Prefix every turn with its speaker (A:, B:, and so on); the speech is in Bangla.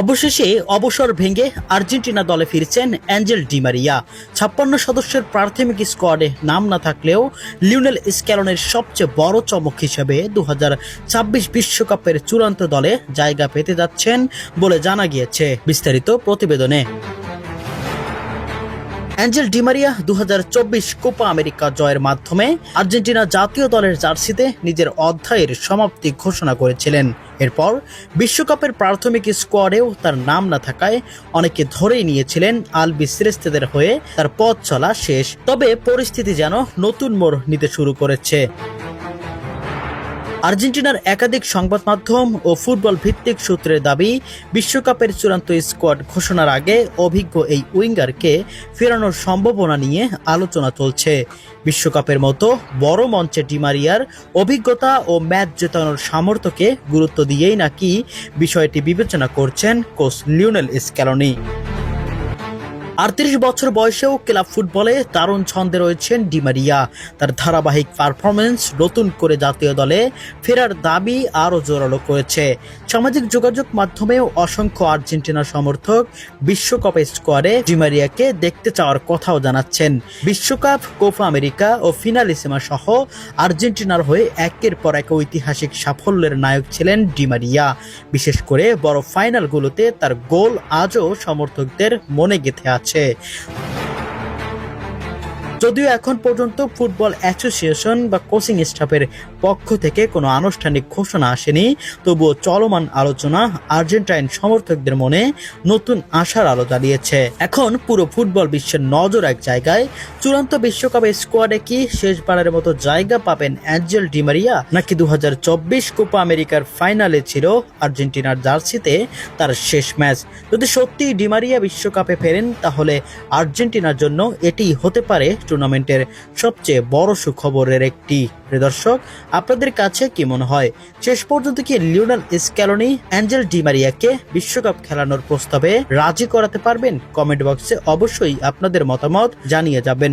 A: অবশেষে অবসর ভেঙে আর্জেন্টিনা দলে ফিরছেন অ্যাঞ্জেল ডি মারিয়া। 56 সদস্যের প্রাথমিক স্কোয়াডে নাম না থাকলেও লিওনেল স্ক্যালোনির সবচেয়ে বড় চমক হিসেবে 2026 বিশ্বকাপের চূড়ান্ত দলে জায়গা পেতে যাচ্ছেন বলে জানা গিয়েছে বিস্তারিত প্রতিবেদনে। Angel Di Maria 2024 Copa America জয়ের মাধ্যমে আর্জেন্টিনা জাতীয় দলের জার্সিতে নিজের অধ্যায়ের সমাপ্তি ঘোষণা করেছিলেন। এরপর বিশ্বকাপের প্রাথমিক স্কোয়াডেও তার নাম না থাকায় অনেকে ধরেই নিয়েছিলেন আলবি সেলেস্তেদের হয়ে তার পথ চলা শেষ। তবে পরিস্থিতি যেন নতুন মোড় নিতে শুরু করেছে। আর্জেন্টিনার একাধিক সংবাদ মাধ্যম ও ফুটবল ভিত্তিক সূত্রের দাবি, বিশ্বকাপের চূড়ান্ত স্কোয়াড ঘোষণার আগে অভিজ্ঞ এই উইঙ্গারকে ফেরানোর সম্ভাবনা নিয়ে আলোচনা চলছে। বিশ্বকাপের মতো বড় মঞ্চে ডি মারিয়ার অভিজ্ঞতা ও ম্যাচ জেতানোর সামর্থ্যকে গুরুত্ব দিয়েই নাকি বিষয়টি বিবেচনা করছেন কোচ লিওনেল স্ক্যালোনি। 38 বছর বয়সেও ক্লাব ফুটবলে দারুণ ছন্দে রয়েছেন ডি মারিয়া। তার ধারাবাহিক পারফরমেন্স নতুন করে জাতীয় দলে ফেরার দাবি আরও জোরালো করেছে। সামাজিক যোগাযোগ মাধ্যমেও অসংখ্য আর্জেন্টিনা সমর্থক বিশ্বকাপের স্কোয়াডে ডি মারিয়াকে দেখতে চাওয়ার কথাও জানাচ্ছেন। বিশ্বকাপ, কোপা আমেরিকা ও ফিনালিসিমা সহ আর্জেন্টিনার হয়ে একের পর এক ঐতিহাসিক সাফল্যের নায়ক ছিলেন ডি মারিয়া। বিশেষ করে বড় ফাইনালগুলোতে তার গোল আজও সমর্থকদের মনে গেঁথে আছে। যদিও এখন পর্যন্ত ফুটবল অ্যাসোসিয়েশন বা কোচিং স্টাফের পক্ষ থেকে কোনো আনুষ্ঠানিক ঘোষণা আসেনি, তবুও চলমান আলোচনা আর্জেন্টাইন সমর্থকদের মনে নতুন আশার আলো জ্বালিয়েছে। এখন পুরো ফুটবল বিশ্বের নজর এক জায়গায়। চূড়ান্ত বিশ্বকাপের স্কোয়াডে কি শেষবারের মতো জায়গা পাবেন অ্যাঞ্জেল ডি মারিয়া, নাকি 2024 কোপা আমেরিকার ফাইনালে ছিল আর্জেন্টিনার জার্সিতে তার শেষ ম্যাচ? যদি সত্যি ডি মারিয়া বিশ্বকাপে ফেরেন, তাহলে আর্জেন্টিনার জন্য এটি হতে পারে টুর্নামেন্টের সবচেয়ে বড় সুখবরের একটি। দর্শক, আপনাদের কাছে কি মনে হয়, শেষ পর্যন্ত কি লিওনেল স্ক্যালোনি অ্যাঞ্জেল ডি মারিয়াকে বিশ্বকাপ খেলানোর প্রস্তাবে রাজি করাতে পারবেন? কমেন্ট বক্সে অবশ্যই আপনাদের মতামত জানিয়ে যাবেন।